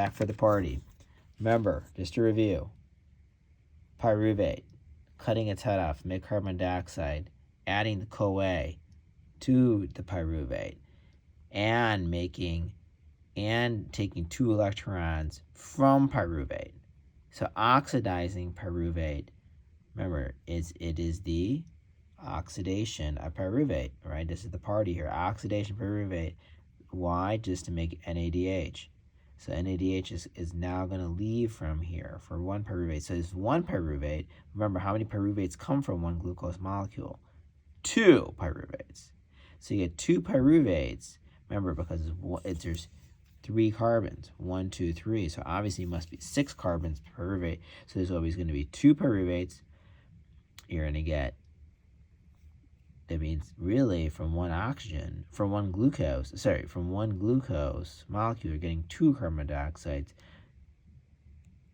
back for the party. Remember, just to review, pyruvate, cutting its head off, make carbon dioxide, adding the CoA to the pyruvate, and taking 2 electrons from pyruvate. So oxidizing pyruvate, remember, it is the oxidation of pyruvate, right? This is the party here. Oxidation pyruvate. Why? Just to make NADH. So NADH is now going to leave from here for 1 pyruvate. So it's 1 pyruvate. Remember, how many pyruvates come from 1 glucose molecule? 2 pyruvates. So you get 2 pyruvates. Remember, because there's 3 carbons. 1, 2, 3. So obviously it must be 6 carbons per pyruvate. So there's always going to be 2 pyruvates. You're going to get, that means really from 1 glucose molecule, you're getting 2 carbon dioxides,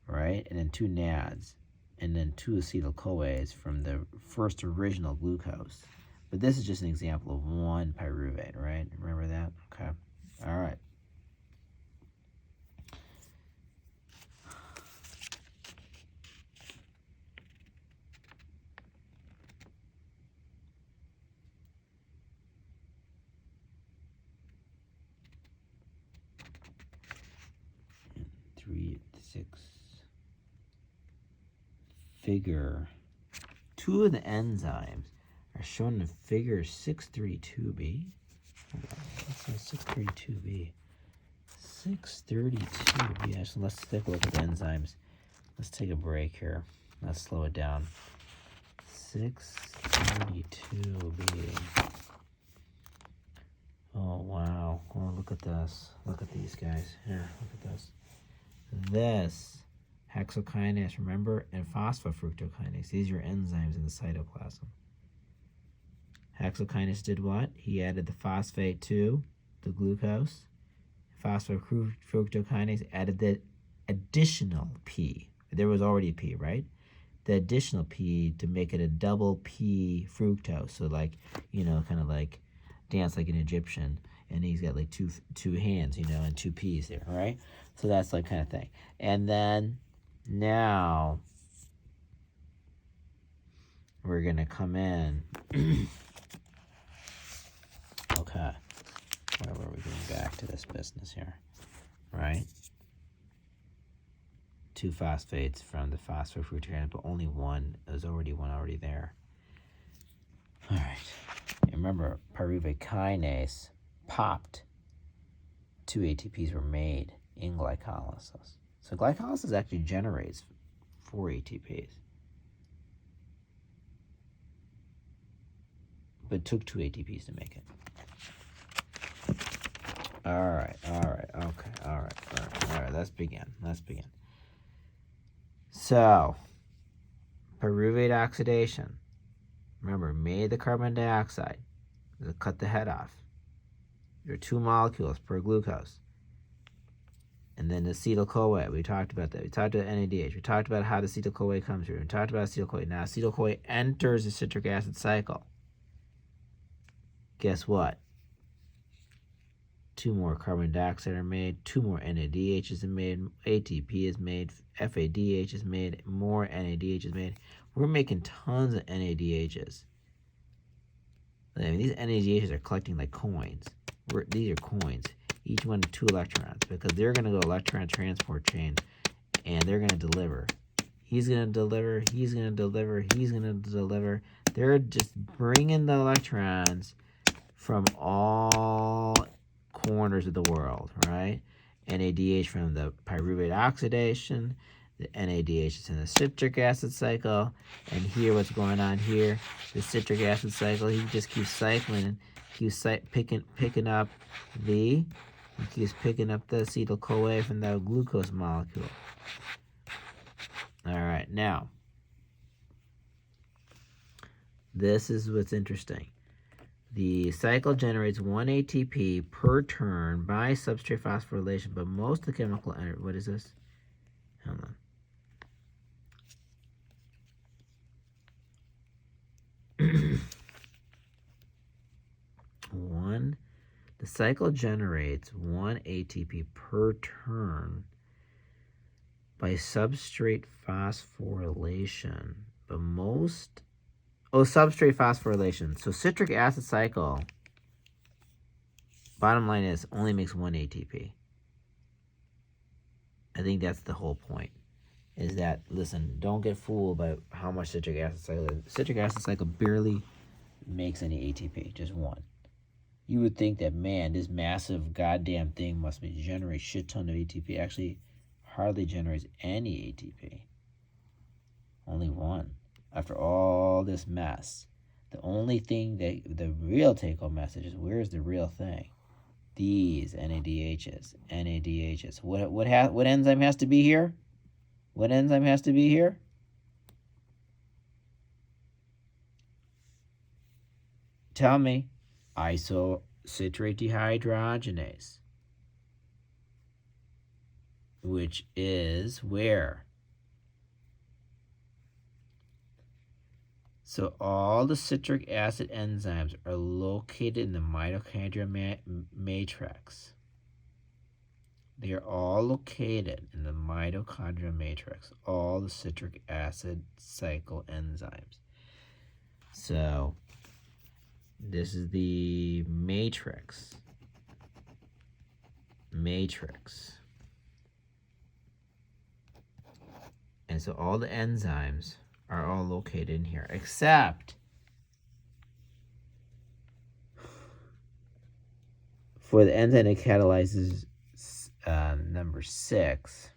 right? And then 2 NADs, and then 2 acetyl-CoAs from the first original glucose. But this is just an example of 1 pyruvate, right? Remember that? Okay. All right. Figure 2 of the enzymes are shown in figure 632b. What's 632b? 632b. Actually, let's take a look at the enzymes. Let's take a break here. Let's slow it down. 632b. Oh, wow. Oh, look at this. Look at these guys. Here, look at this. This hexokinase, remember, and phosphofructokinase. These are your enzymes in the cytoplasm. Hexokinase did what? He added the phosphate to the glucose. Phosphofructokinase added the additional P. There was already P, right? The additional P to make it a double P fructose. So like, kind of like dance like an Egyptian. And he's got like two hands, and 2 P's there, right? So that's like kind of thing. And then now we're going to come in. Okay. Where were we going back to this business here? Right? 2 phosphates from the phosphofructokinase, but only one. There's already one already there. All right. And remember, pyruvate kinase popped. 2 ATPs were made in glycolysis. So glycolysis actually generates 4 ATPs. But it took 2 ATPs to make it. All right. Let's begin. So, pyruvate oxidation. Remember, made the carbon dioxide. Cut the head off. There are 2 molecules per glucose. And then the acetyl-CoA, we talked about that. We talked about NADH. We talked about how the acetyl-CoA comes here. We talked about acetyl-CoA. Now, acetyl-CoA enters the citric acid cycle. Guess what? 2 more carbon dioxide are made. 2 more NADH is made. ATP is made. FADH is made. More NADH is made. We're making tons of NADHs. I mean, these NADHs are collecting like coins. These are coins. Each one 2 electrons, because they're going to go electron transport chain, and they're going to deliver. He's going to deliver. He's going to deliver. He's going to deliver. They're just bringing the electrons from all corners of the world, right? NADH from the pyruvate oxidation. The NADH is in the citric acid cycle. And here, what's going on here? The citric acid cycle, he just keeps cycling. He keeps picking up the acetyl-CoA from the glucose molecule. All right, now, this is what's interesting. The cycle generates 1 ATP per turn by substrate phosphorylation, but most of the chemical energy, what is this? Hold on. The cycle generates 1 ATP per turn, by substrate phosphorylation. But most, substrate phosphorylation. So citric acid cycle, bottom line is, only makes 1 ATP. I think that's the whole point. Is that, listen, don't get fooled by how much citric acid cycle is. Citric acid cycle barely makes any ATP, just 1. You would think that, man, this massive goddamn thing must generate a shit ton of ATP. Actually, hardly generates any ATP. Only 1. After all this mess, the only thing that the real take-home message is, where's the real thing? These NADHs. What enzyme has to be here? What enzyme has to be here? Tell me. Isocitrate dehydrogenase. Which is where? So all the citric acid enzymes are located in the mitochondrial matrix. They are all located in the mitochondrial matrix, all the citric acid cycle enzymes. So this is the matrix. And so all the enzymes are all located in here, except for the enzyme that catalyzes number 6.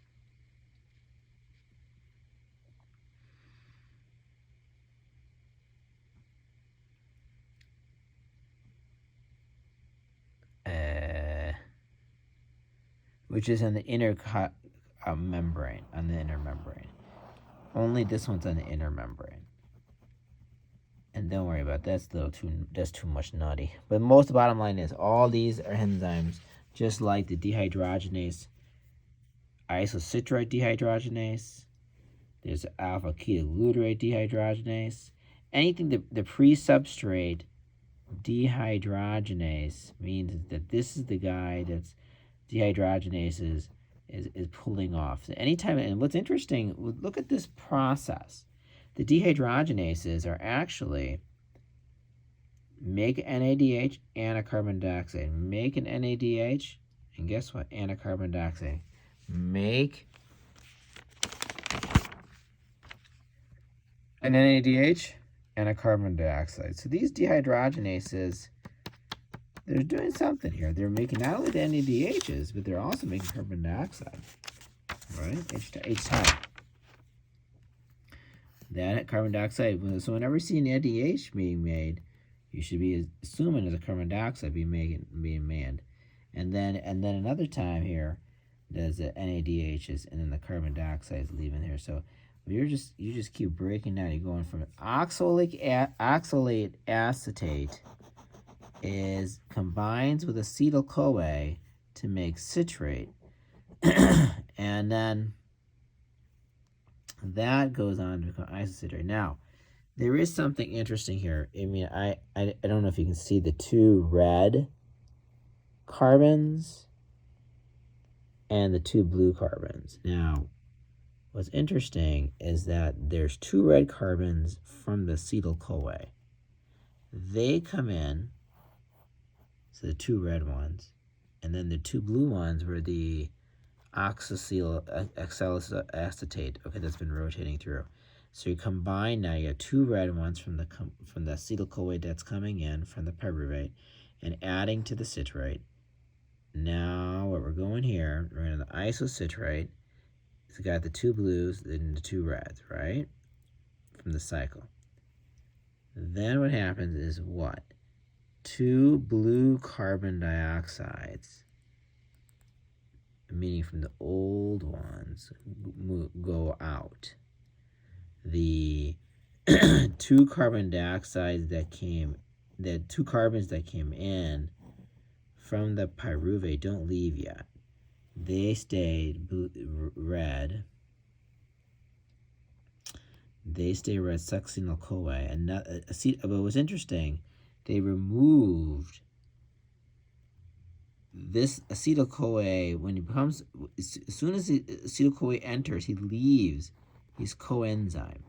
Which is on the inner membrane, Only this one's on the inner membrane. And don't worry about that. That's too much nutty. But most bottom line is, all these are enzymes, just like the dehydrogenase, isocitrate dehydrogenase. There's alpha ketoglutarate dehydrogenase. Anything the pre-substrate dehydrogenase means that this is the guy that's dehydrogenase is pulling off. So anytime, and what's interesting, look at this process. The dehydrogenases are actually make NADH and a carbon dioxide. Make an NADH, and guess what? And a carbon dioxide. Make an NADH and a carbon dioxide. So these dehydrogenases, they're doing something here. They're making not only the NADHs, but they're also making carbon dioxide, right? H time. That carbon dioxide, so whenever you see an NADH being made, you should be assuming there's a carbon dioxide being made. And then another time here, there's the NADHs, and then the carbon dioxide is leaving here. So you just keep breaking down. You're going from oxalate acetate combines with acetyl-CoA to make citrate, and then that goes on to become isocitrate. Now, there is something interesting here. I mean, I don't know if you can see the 2 red carbons and the 2 blue carbons. Now, what's interesting is that there's 2 red carbons from the acetyl-CoA. They come in, so the 2 red ones, and then the 2 blue ones were the oxalic acetate. Okay, that's been rotating through. So you combine now. You have 2 red ones from the acetyl-CoA that's coming in from the pyruvate, and adding to the citrate. Now what we're going here, we're going to the isocitrate. It's got the 2 blues and the 2 reds, right, from the cycle. Then what happens is what? 2 blue carbon dioxides, meaning from the old ones, go out. The 2 carbon dioxides the 2 carbons that came in from the pyruvate don't leave yet. They stayed red. They stay red, succinyl-CoA. And but what's interesting, they removed this acetyl-CoA, when he becomes, as soon as the acetyl-CoA enters, he leaves his coenzyme.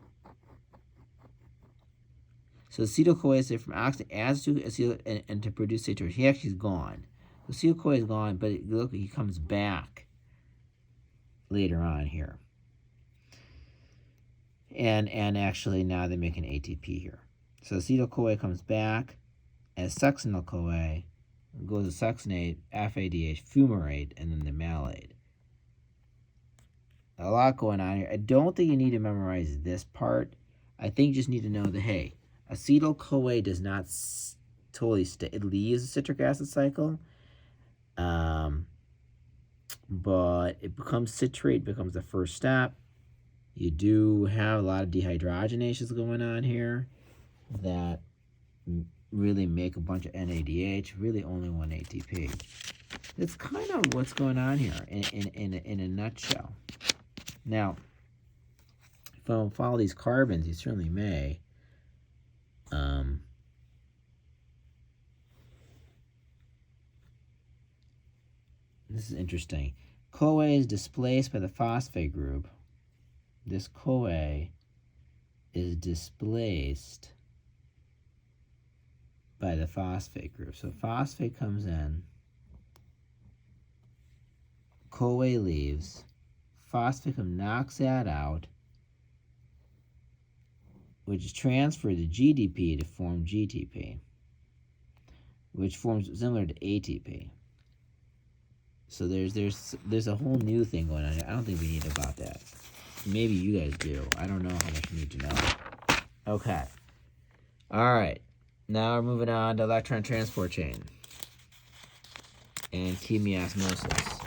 So acetyl-CoA is from oxidation adds to acetyl and to produce citrate. He actually is gone. Acetyl-CoA is gone, but look, he comes back later on here. And actually now they make an ATP here. So acetyl-CoA comes back as succinyl-CoA, goes to succinate, FADH, fumarate, and then the malate. A lot going on here. I don't think you need to memorize this part. I think you just need to know that, hey, acetyl-CoA does not totally stay. It leaves the citric acid cycle, but it becomes citrate, becomes the first step. You do have a lot of dehydrogenases going on here that really make a bunch of NADH, really only one ATP. That's kind of what's going on here in a nutshell. Now, if I don't follow these carbons, you certainly may. This is interesting. CoA is displaced by the phosphate group. This CoA is displaced by the phosphate group. So phosphate comes in, CoA leaves, phosphate knocks that out, which is transferred to GDP to form GTP, which forms similar to ATP. So there's a whole new thing going on here. I don't think we need about that. Maybe you guys do. I don't know how much you need to know. Okay. All right. Now we're moving on to electron transport chain and chemiosmosis.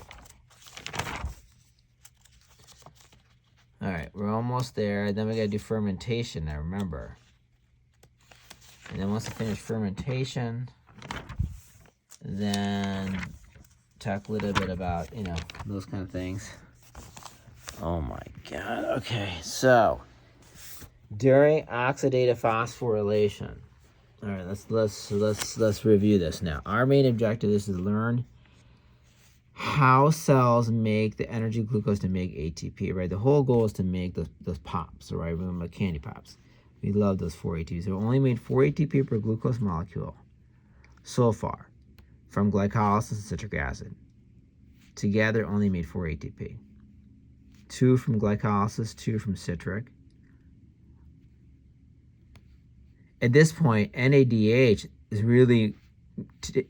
All right, we're almost there. Then we got to do fermentation now, remember. And then once we finish fermentation, then talk a little bit about, those kind of things. Oh my God. Okay, so during oxidative phosphorylation. All right, let's review this now. Our main objective is to learn how cells make the energy glucose to make ATP, right? The whole goal is to make those pops, right? Remember candy pops. We love those 4 ATPs. So we only made 4 ATP per glucose molecule so far from glycolysis and citric acid. Together only made 4 ATP. 2 from glycolysis, 2 from citric. At this point, NADH is really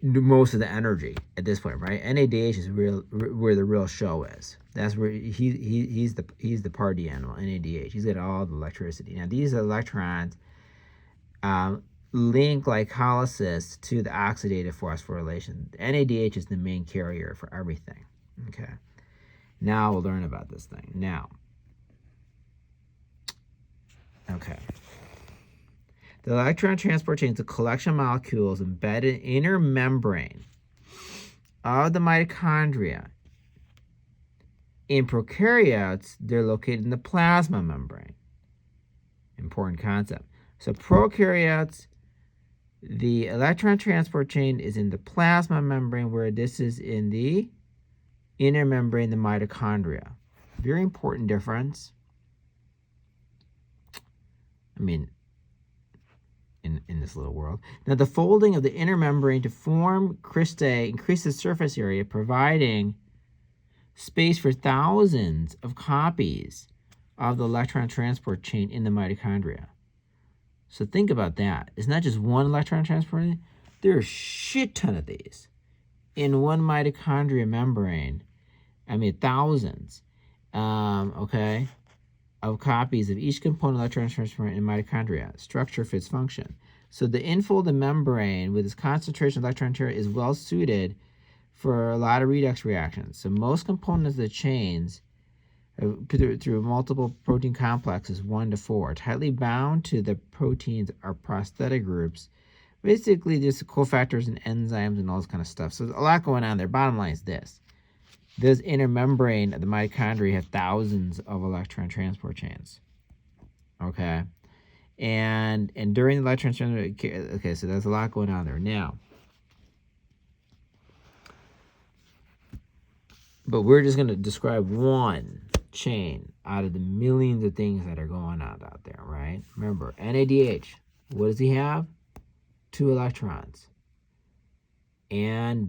most of the energy at this point, right? NADH is where the real show is. That's where he's the party animal. NADH. He's got all the electricity. Now these electrons link glycolysis to the oxidative phosphorylation. NADH is the main carrier for everything. Okay. Now we'll learn about this thing. Now. Okay. The electron transport chain is a collection of molecules embedded in the inner membrane of the mitochondria. In prokaryotes, they're located in the plasma membrane. Important concept. So prokaryotes, the electron transport chain is in the plasma membrane, where this is in the inner membrane, the mitochondria. Very important difference. I mean, in this little world. Now, the folding of the inner membrane to form cristae increases surface area, providing space for thousands of copies of the electron transport chain in the mitochondria. So think about that. It's not just one electron transport chain. There are a shit ton of these in one mitochondria membrane. I mean, thousands, okay, of copies of each component electron transport in mitochondria. Structure fits function. So the infolded membrane with its concentration of electron transport is well suited for a lot of redox reactions. So most components of the chains through multiple protein complexes 1 to 4, tightly bound to the proteins are prosthetic groups. Basically, just cofactors and enzymes and all this kind of stuff. So there's a lot going on there. Bottom line is this. This inner membrane of the mitochondria have thousands of electron transport chains. Okay? And during the electron transport, okay, so there's a lot going on there. Now, But we're just going to describe one chain out of the millions of things that are going on out there, right? Remember, NADH, what does he have? 2 electrons. And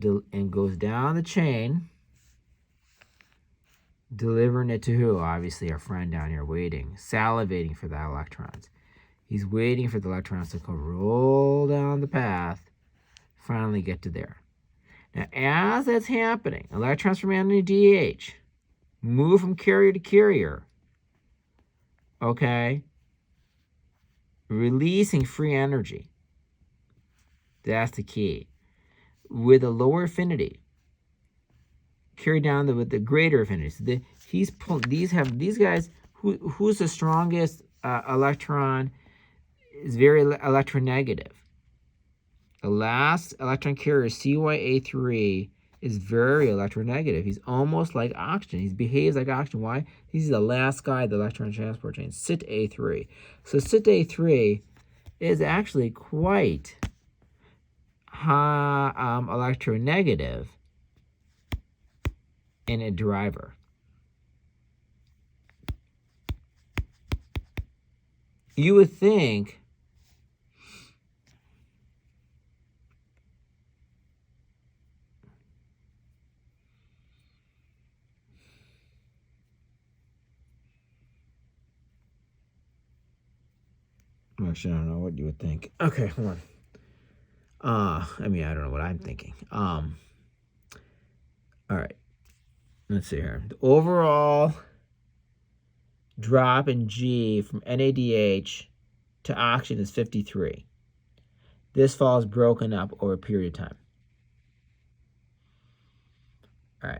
goes down the chain, delivering it to who? Obviously, our friend down here waiting, salivating for the electrons. He's waiting for the electrons to come roll down the path, finally get to there. Now, as that's happening, electrons from NADH move from carrier to carrier, okay, releasing free energy. That's the key. With a lower affinity, carry down with the greater affinity. So these guys. Who's the strongest electron? Is very electronegative. The last electron carrier, CYA3, is very electronegative. He's almost like oxygen. He behaves like oxygen. Why? He's the last guy, the electron transport chain, CYTA3. So CYTA3 is actually quite electronegative in a driver. You would think actually, I don't know what you would think. Okay, hold on. I mean, I don't know what I'm thinking. All right. Let's see here. The overall drop in G from NADH to oxygen is 53. This fall is broken up over a period of time. All right.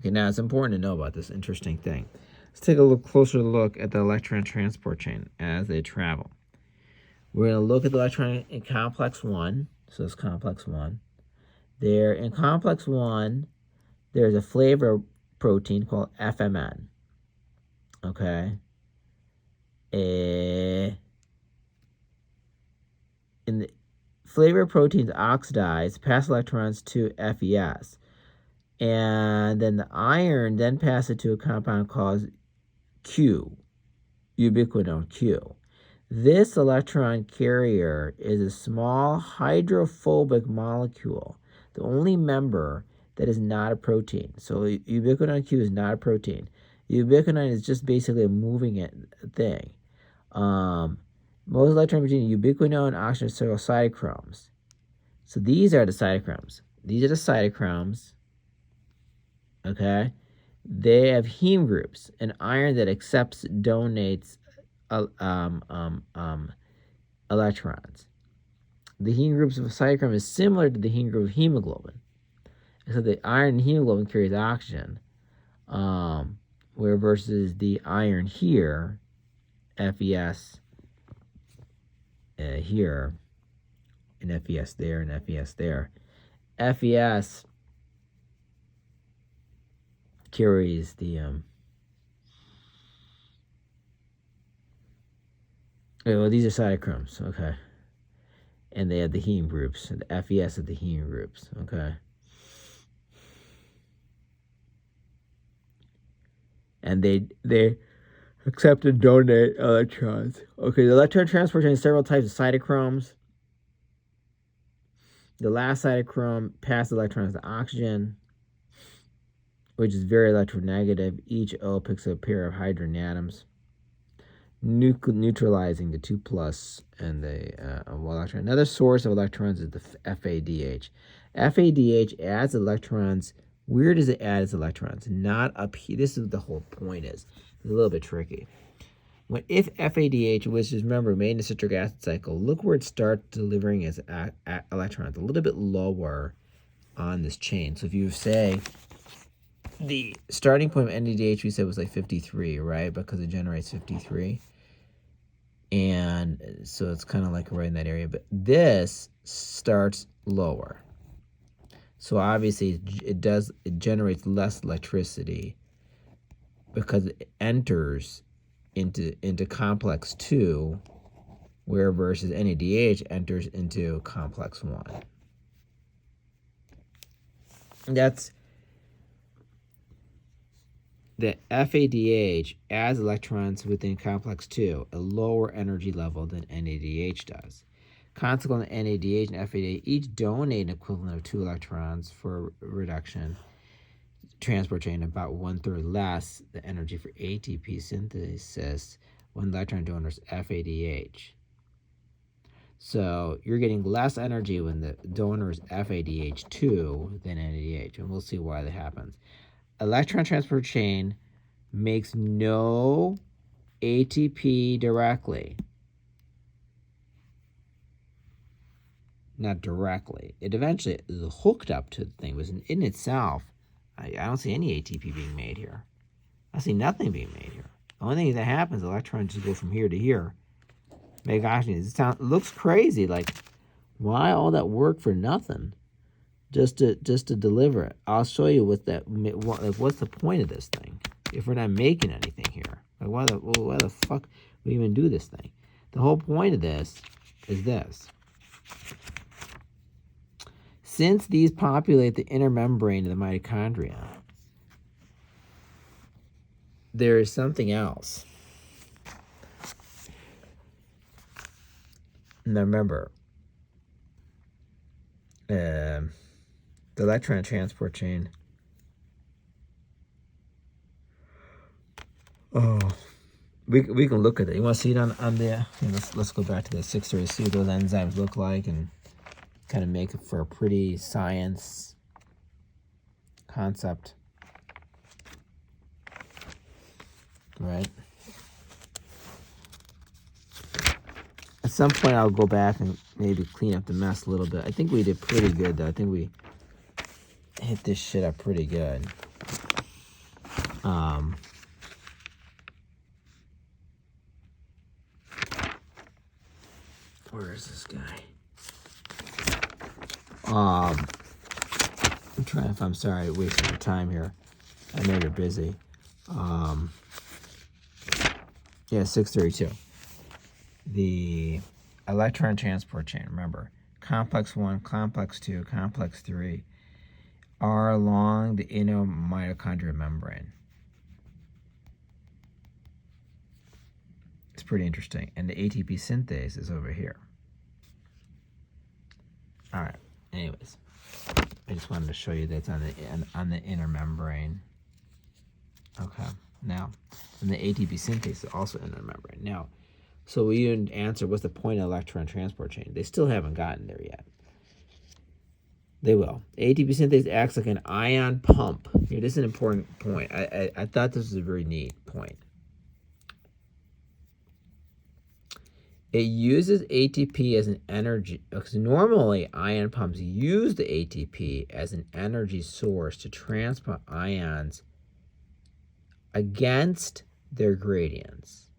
Okay, now it's important to know about this interesting thing. Let's take a closer look at the electron transport chain as they travel. We're going to look at the electron in complex 1. So it's complex 1. There, in complex 1, there's a flavor protein called FMN. Okay? In the flavor proteins oxidize, pass electrons to FES. And then the iron then passes to a compound called Q, ubiquinone Q. This electron carrier is a small hydrophobic molecule, the only member that is not a protein. So ubiquinone Q is not a protein. Ubiquinone is just basically a moving thing. Most electron between ubiquinone and oxygen are cytochromes. So these are the cytochromes. These are the cytochromes. Okay, they have heme groups, an iron that accepts, donates electrons. The heme groups of a cytochrome is similar to the heme group of hemoglobin. So the iron in hemoglobin carries oxygen, where versus the iron here, FES here, and FES there, and FES there. FES carries the well, these are cytochromes, okay, and they have the heme groups, and the FES of the heme groups, okay, and they accept and donate electrons. Okay, the electron transport chain has several types of cytochromes. The last cytochrome passes electrons to oxygen, which is very electronegative. Each O picks up a pair of hydrogen atoms, neutralizing the 2+ and the electron. Another source of electrons is the FADH. FADH adds electrons. Where does it add its electrons? Not up here. This is the whole point. It's a little bit tricky. If FADH, which is, remember, made in the citric acid cycle, look where it starts delivering its electrons, a little bit lower on this chain. So if you say the starting point of NADH, we said was like 53, right? Because it generates 53. And so it's kind of like right in that area. But this starts lower. So obviously it generates less electricity because it enters into complex 2 where versus NADH enters into complex 1. That's the FADH adds electrons within complex 2, a lower energy level than NADH does. Consequently, NADH and FADH each donate an equivalent of 2 electrons for reduction transport chain, about 1/3 less the energy for ATP synthesis when the electron donor is FADH. So you're getting less energy when the donor is FADH2 than NADH, and we'll see why that happens. Electron transport chain makes no ATP directly. Not directly. It eventually is hooked up to the thing, but in itself, I don't see any ATP being made here. I see nothing being made here. The only thing that happens, electrons just go from here to here. Make oxygen. It looks crazy. Like, why all that work for nothing? Just to deliver it. I'll show you what's the point of this thing if we're not making anything here. Like, why the fuck we even do this thing? The whole point of this is this. Since these populate the inner membrane of the mitochondria, there is something else. Now remember, the electron transport chain. Oh, we can look at it. You want to see it on the? Let's go back to the 630. See what those enzymes look like and kind of make it for a pretty science concept, right? At some point, I'll go back and maybe clean up the mess a little bit. I think we did pretty good, though. I think we hit this shit up pretty good. Where is this guy? I'm sorry, wasting your time here. I know you're busy. Yeah, 632. The electron transport chain, remember, complex 1, complex 2, complex 3 are along the inner mitochondrial membrane. It's pretty interesting. And the ATP synthase is over here. All right. Anyways, I just wanted to show you that's on the inner membrane. Okay. Now, and the ATP synthase is also inner membrane. Now, so we didn't answer what's the point of electron transport chain. They still haven't gotten there yet. They will. ATP synthase acts like an ion pump. Here, this is an important point. I thought this was a very neat point. It uses ATP as an energy, because normally ion pumps use the ATP as an energy source to transport ions against their gradients.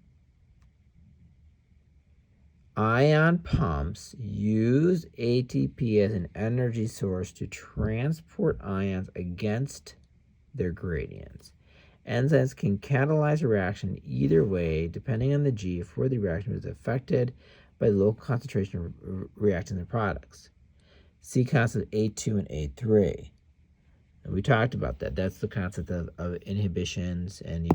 Ion pumps use ATP as an energy source to transport ions against their gradients. Enzymes can catalyze a reaction either way, depending on the G, for the reaction is affected by the local concentration of reactant in the products. See concept A2 and A3. And we talked about that. That's the concept of inhibitions and,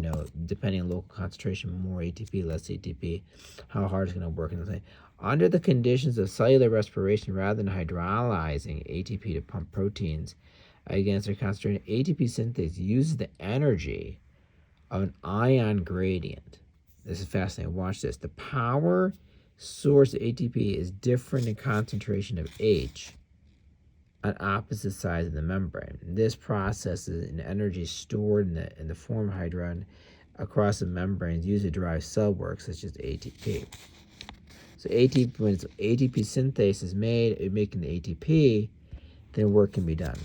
depending on local concentration, more ATP, less ATP, how hard it's going to work. And under the conditions of cellular respiration, rather than hydrolyzing ATP to pump proteins against their concentration, ATP synthase uses the energy of an ion gradient. This is fascinating. Watch this. The power source of ATP is different in concentration of H on opposite sides of the membrane. This process is an energy stored in the form of hydrogen across the membranes used to drive cell work, such as ATP. So ATP, when ATP synthase is made, making the ATP, then work can be done.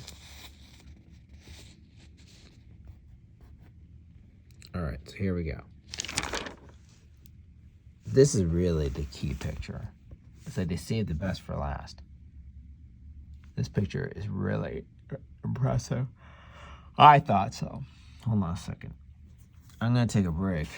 All right, so here we go. This is really the key picture. It's like they saved the best for last. This picture is really impressive. I thought so. Hold on a second. I'm going to take a break.